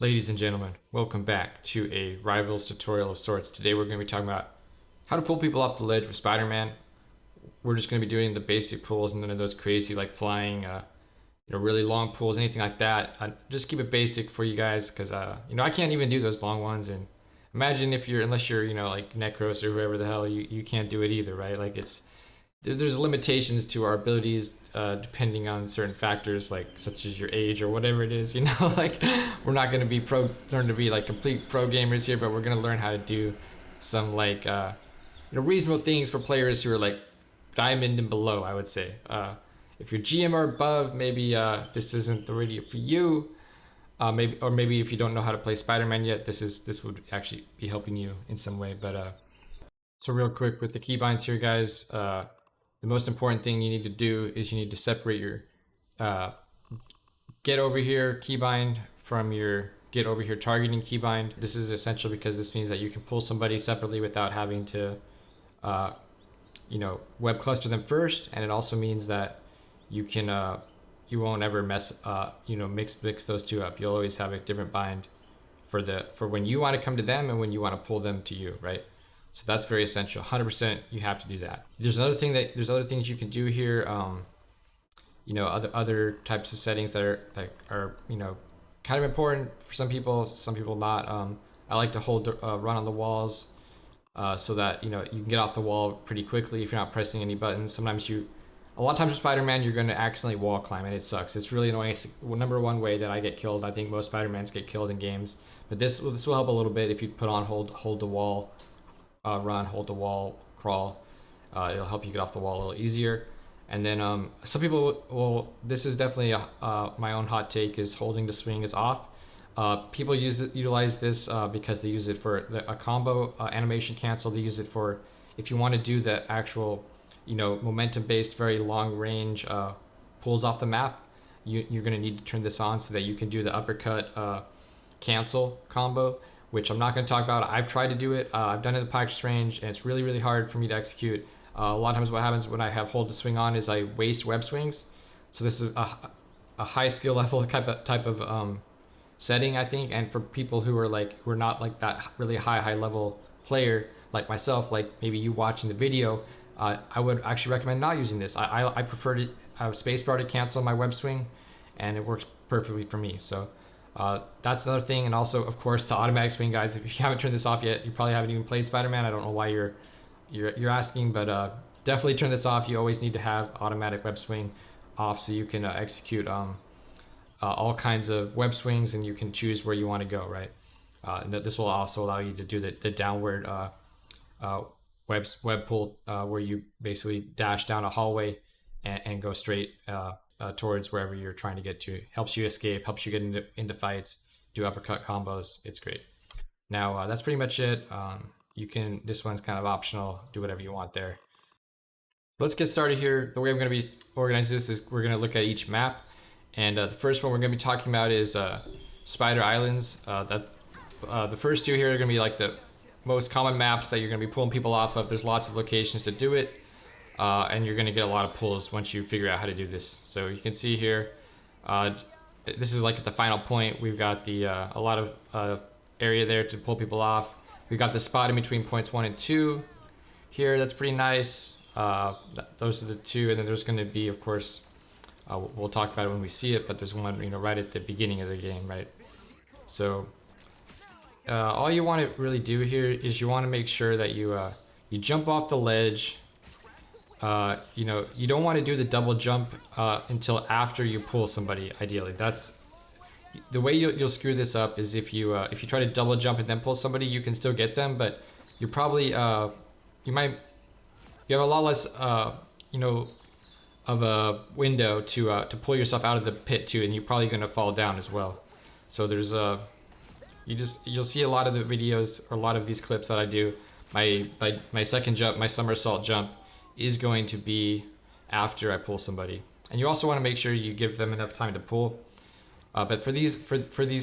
Ladies and gentlemen, welcome back to a Rivals tutorial of sorts. Today we're going to be talking about how to pull people off the ledge with Spider-Man. We're just going to be doing the basic pulls, none of those crazy like flying, really long pulls, anything like that. Just keep it basic for you guys because, I can't even do those long ones. And imagine unless you're, like Necros or whoever the hell, you can't do it either, right? Like there's limitations to our abilities depending on certain factors like such as your age or whatever it is. Like we're not going to be learn to be like complete pro gamers here, but we're going to learn how to do some like reasonable things for players who are like diamond and below, I would say. If you're GM or above, maybe this isn't the video for you. Maybe if you don't know how to play Spider-Man yet, this would actually be helping you in some way. But so real quick with the keybinds here, guys. The most important thing you need to do is you need to separate your get over here keybind from your get over here targeting keybind. This is essential because this means that you can pull somebody separately without having to, web cluster them first, and it also means that you can you won't ever mix those two up. You'll always have a different bind for when you want to come to them and when you want to pull them to you, right? So that's very essential. 100% you have to do that. There's other things you can do here. Other types of settings that are kind of important for some people not. I like to hold run on the walls so that you can get off the wall pretty quickly if you're not pressing any buttons. A lot of times with Spider-Man you're going to accidentally wall climb and it sucks. It's really annoying. It's the number one way that I get killed. I think most Spider-Mans get killed in games, but this will help a little bit if you put on hold the wall. Run, hold the wall, crawl. It'll help you get off the wall a little easier. And then some people this is definitely my own hot take, is holding the swing is off. People utilize this because they use it for a combo animation cancel. They use it for if you want to do the actual momentum based very long range pulls off the map. You're going to need to turn this on so that you can do the uppercut cancel combo, which I'm not going to talk about. I've tried to do it. I've done it in the practice range, and it's really, really hard for me to execute. A lot of times what happens when I have hold the swing on is I waste web swings. So this is a high skill level type of setting, I think. And for people who are not like that really high level player like myself, like maybe you watching the video, I would actually recommend not using this. I prefer to have spacebar to cancel my web swing, and it works perfectly for me. So that's another thing. And also, of course, the automatic swing, guys. If you haven't turned this off yet, you probably haven't even played Spider-Man. I don't know why you're asking, but definitely turn this off. You always need to have automatic web swing off so you can execute all kinds of web swings, and you can choose where you want to go, right? And this will also allow you to do the downward web pull where you basically dash down a hallway and go straight towards wherever you're trying to get to. Helps you escape, helps you get into fights, do uppercut combos. It's great. Now that's pretty much it. This one's kind of optional. Do whatever you want there. Let's get started here. The way I'm going to be organized this is we're going to look at each map, and the first one we're going to be talking about is Spider Islands. The first two here are going to be like the most common maps that you're going to be pulling people off of. There's lots of locations to do it. And you're going to get a lot of pulls once you figure out how to do this. So you can see here, this is like at the final point. We've got a lot of area there to pull people off. We've got the spot in between points 1 and 2 here. That's pretty nice. Those are the two, and then there's going to be, of course, we'll talk about it when we see it, but there's one right at the beginning of the game, right? So all you want to really do here is you want to make sure that you jump off the ledge. You don't want to do the double jump until after you pull somebody. Ideally, that's the way you'll screw this up. Is if you try to double jump and then pull somebody, you can still get them, but you probably you have a lot less of a window to pull yourself out of the pit too, and you're probably gonna fall down as well. So there's you'll see a lot of the videos or a lot of these clips that I do. My second jump, my somersault jump, is going to be after I pull somebody. And you also want to make sure you give them enough time to pull. But for these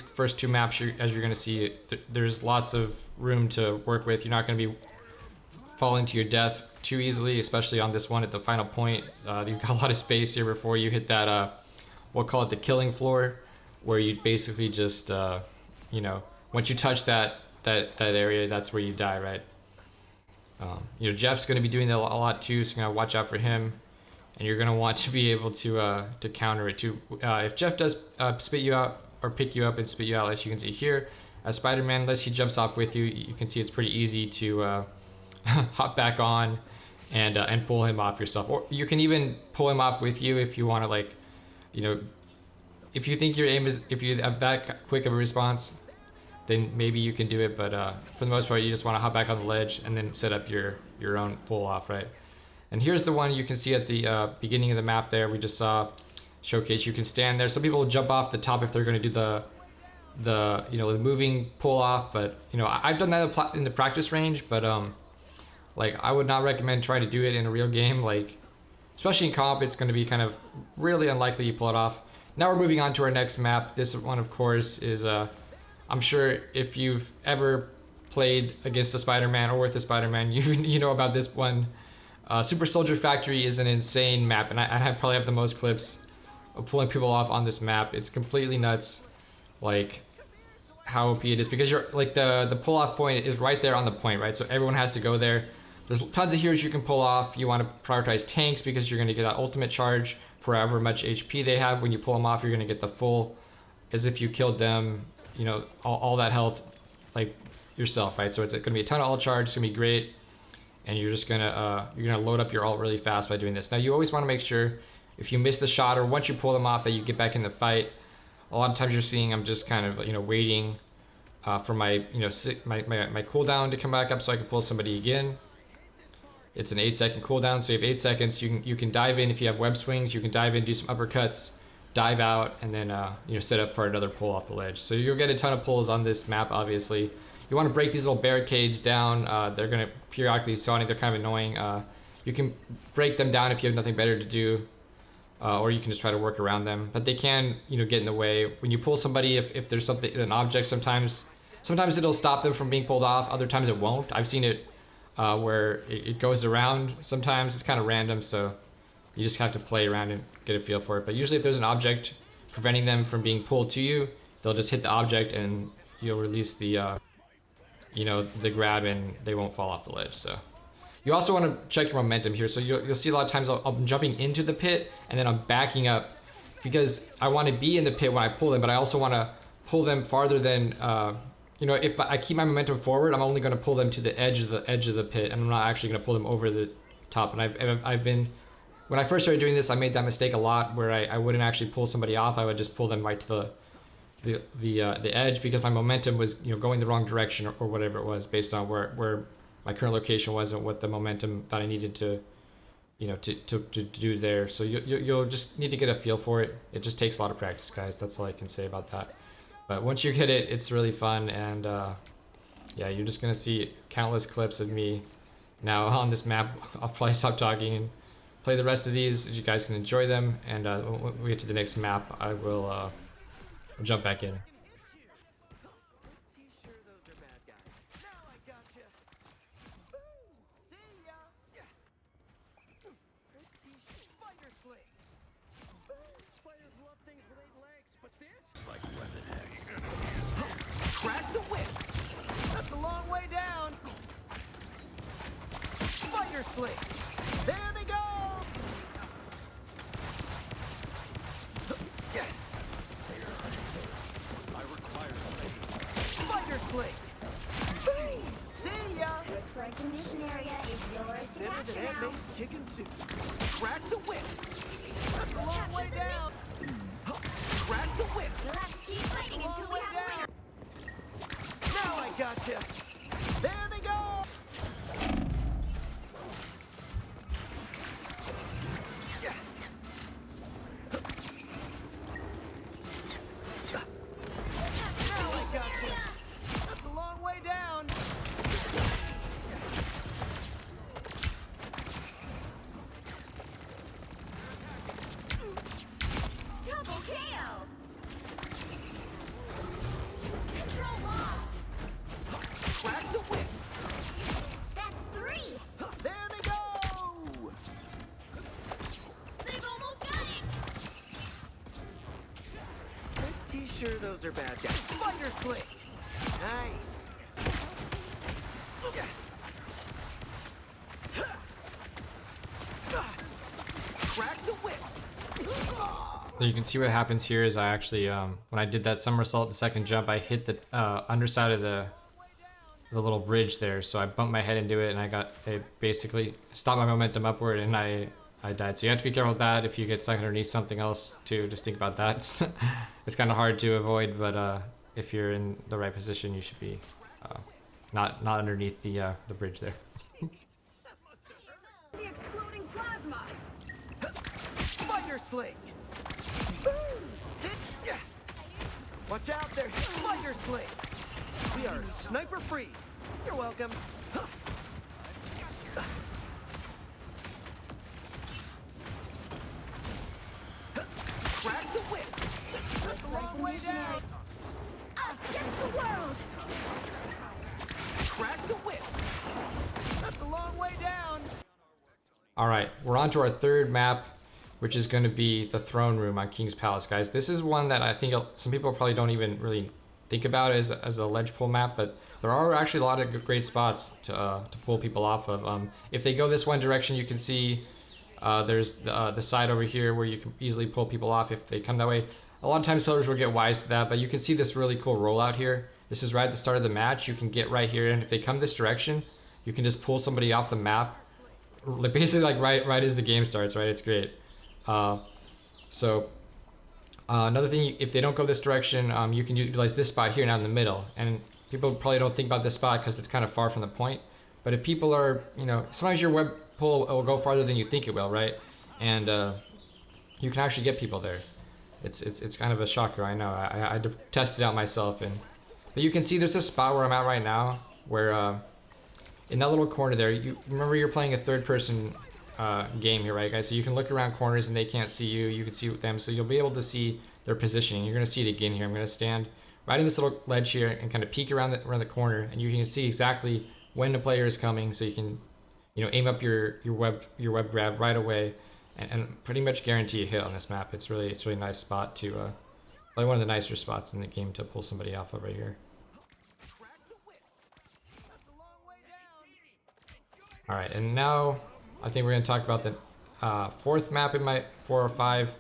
first two maps, as you're going to see, there's lots of room to work with. You're not going to be falling to your death too easily, especially on this one at the final point. You've got a lot of space here before you hit that, we'll call it the killing floor, where you basically just you know, once you touch that area, that's where you die, right? You know, Jeff's going to be doing that a lot too, so you're going to watch out for him, and you're going to want to be able to counter it too. If Jeff does spit you out or pick you up and spit you out, as you can see here, as Spider-Man, unless he jumps off with you, you can see it's pretty easy to hop back on and pull him off yourself. Or you can even pull him off with you if you want to, like, you know, if you think your aim is, if you have that quick of a response, then maybe you can do it, but for the most part, you just want to hop back on the ledge and then set up your own pull off, right? And here's the one you can see at the beginning of the map there. We just saw showcase. You can stand there. Some people will jump off the top if they're going to do the you know, the moving pull off, but you know, I've done that in the practice range, but like I would not recommend trying to do it in a real game, like especially in comp. It's going to be kind of really unlikely you pull it off. Now we're moving on to our next map. This one, of course, is I'm sure if you've ever played against a Spider-Man or with a Spider-Man, you know about this one. Super Soldier Factory is an insane map, and I probably have the most clips of pulling people off on this map. It's completely nuts, like how OP it is, because you're like the pull off point is right there on the point, right? So everyone has to go there. There's tons of heroes you can pull off. You want to prioritize tanks because you're going to get that ultimate charge for however much HP they have. When you pull them off, you're going to get the full, as if you killed them, you know, all that health like yourself, right? So it's going to be a ton of ult charge. It's going to be great, and you're just gonna load up your ult really fast by doing this. Now you always want to make sure if you miss the shot or once you pull them off that you get back in the fight. A lot of times you're seeing I'm just kind of, you know, waiting for my, you know, my cooldown to come back up so I can pull somebody again. It's an 8-second cooldown, so you have 8 seconds. You can dive in if you have web swings. You can dive in, do some uppercuts, dive out, and then you know, set up for another pull off the ledge. So you'll get a ton of pulls on this map. Obviously, you want to break these little barricades down. They're gonna periodically spawning. They're kind of annoying. You can break them down if you have nothing better to do, or you can just try to work around them. But they can, you know, get in the way when you pull somebody. If there's something, an object, sometimes it'll stop them from being pulled off. Other times it won't. I've seen it where it goes around. Sometimes it's kind of random, so you just have to play around and get a feel for it. But usually if there's an object preventing them from being pulled to you, they'll just hit the object and you'll release the you know, the grab, and they won't fall off the ledge. So you also want to check your momentum here. So you'll see a lot of times I'm jumping into the pit and then I'm backing up because I want to be in the pit when I pull them, but I also want to pull them farther than you know, if I keep my momentum forward, I'm only going to pull them to the edge of the pit, and I'm not actually going to pull them over the top. And I've been, when I first started doing this, I made that mistake a lot where I wouldn't actually pull somebody off. I would just pull them right to the edge because my momentum was, you know, going the wrong direction or whatever it was based on where my current location was and what the momentum that I needed to, you know, to do there. So you'll just need to get a feel for it. It just takes a lot of practice, guys. That's all I can say about that. But once you get it, it's really fun, and yeah, you're just gonna see countless clips of me now on this map. I'll probably stop talking and play the rest of these so you guys can enjoy them, and when we get to the next map, I will jump back in. Crack the whip! That's a long way down! Spider sling! There they go! I require spider sling! See ya! Looks like the mission area is yours to Better than capture Aunt now. May's chicken soup. Crack the whip! That's a long way down! Crack the whip! You'll have to keep fighting until we have a winner. Now I gotcha! There they go! Now I gotcha! That's a long way down! Double KO. Control lost. Crack the whip! That's 3. There they go! They've almost got it. Pretty sure those are bad guys. Spider sling! Nice. Crack the whip. So you can see what happens here is I actually, when I did that somersault, the second jump, I hit the underside of the little bridge there. So I bumped my head into it, and it basically stopped my momentum upward, and I died. So you have to be careful with that. If you get stuck underneath something else too, just think about that. It's kind of hard to avoid, but if you're in the right position, you should be not underneath the bridge there. The exploding plasma. Spider sling. Boom. Sit. Yeah. Watch out there. Spider sling. We are sniper free. You're welcome. Crack the whip. That's a long way down. Us against the world. Crack the whip. That's a long way down. All right, we're on to our third map, which is going to be the throne room on King's Palace, guys. This is one that I think some people probably don't even really think about as a ledge pull map, but there are actually a lot of great spots to pull people off of. If they go this one direction, you can see there's the side over here where you can easily pull people off if they come that way. A lot of times players will get wise to that, but you can see this really cool rollout here. This is right at the start of the match. You can get right here, and if they come this direction, you can just pull somebody off the map, basically like right as the game starts, right? It's great. Another thing, if they don't go this direction, you can utilize this spot here now in the middle. And people probably don't think about this spot because it's kind of far from the point. But if people are, sometimes your web pull will go farther than you think it will, right? And you can actually get people there. It's kind of a shocker, I know. I tested it out myself, but you can see there's a spot where I'm at right now where in that little corner there, remember you're playing a third-person game here, right, guys? So you can look around corners and they can't see you. You can see them, so you'll be able to see their positioning. You're going to see it again here. I'm going to stand right in this little ledge here and kind of peek around the corner, and you can see exactly when the player is coming, so you can aim up your web grab right away and pretty much guarantee a hit on this map. It's really a nice spot to probably one of the nicer spots in the game to pull somebody off of right here. All right, and now I think we're going to talk about the fourth map in my 4 or 5.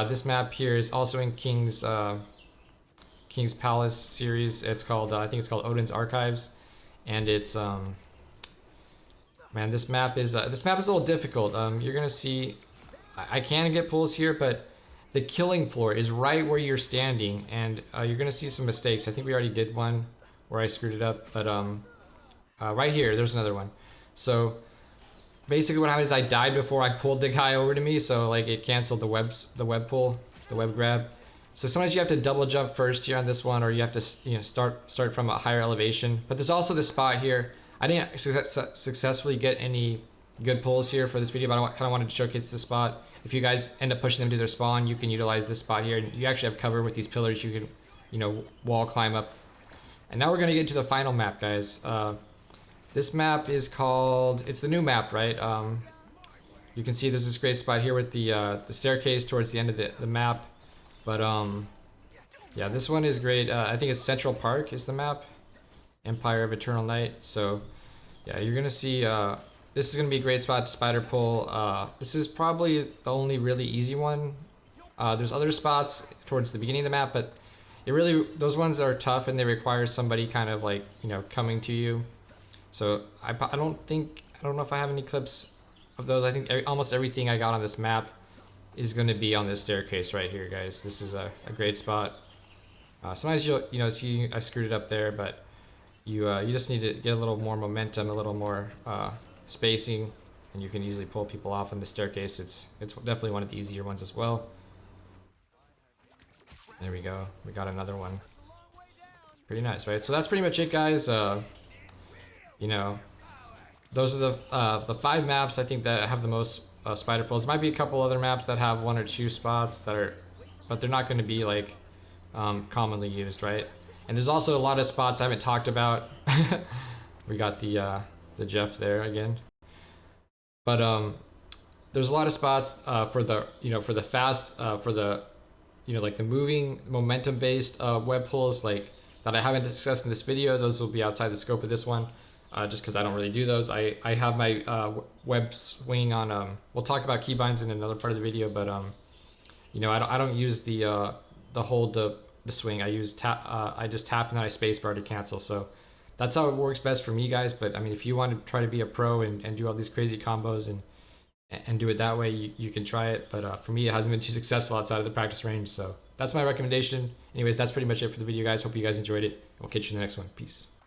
This map here is also in King's Palace series. It's called I think it's called Odin's Archives, and it's man, this map is a little difficult. You're gonna see I can get pulls here, but the killing floor is right where you're standing, and you're gonna see some mistakes. I think we already did one where I screwed it up, but right here there's another one. So basically what happened is I died before I pulled the guy over to me, so like it canceled the web pull, the web grab. So sometimes you have to double jump first here on this one, or you have to start from a higher elevation. But there's also this spot here. I didn't successfully get any good pulls here for this video, but I kind of wanted to showcase this spot. If you guys end up pushing them to their spawn, you can utilize this spot here. You actually have cover with these pillars. You can, wall climb up. And now we're gonna get to the final map, guys. This map is called, it's the new map, right? You can see there's this great spot here with the staircase towards the end of the map. But yeah, this one is great. I think it's Central Park is the map. Empire of Eternal Night. So yeah, you're gonna see this is gonna be a great spot to spider pull. This is probably the only really easy one. There's other spots towards the beginning of the map, but those ones are tough and they require somebody kind of like, coming to you. So I don't know if I have any clips of those. I think almost everything I got on this map is going to be on this staircase right here, guys. This is a great spot. Sometimes you'll see I screwed it up there, but you just need to get a little more momentum, a little more spacing, and you can easily pull people off on the staircase. It's definitely one of the easier ones as well. There we go. We got another one. Pretty nice, right? So that's pretty much it, guys. Those are the 5 maps I think that have the most spider pulls. Might be a couple other maps that have 1 or 2 spots but they're not going to be like commonly used, right? And there's also a lot of spots I haven't talked about. We got the Jeff there again, but there's a lot of spots for the fast like the moving momentum based web pulls, like that I haven't discussed in this video, those will be outside the scope of this one, just because I don't really do those. I have my web swing on. We'll talk about keybinds in another part of the video, but you know, I don't use the hold the swing. I use tap. I just tap and then I spacebar to cancel. So that's how it works best for me, guys. But I mean, if you want to try to be a pro and do all these crazy combos and do it that way, you can try it. But for me, it hasn't been too successful outside of the practice range. So that's my recommendation. Anyways, that's pretty much it for the video, guys. Hope you guys enjoyed it. We'll catch you in the next one. Peace.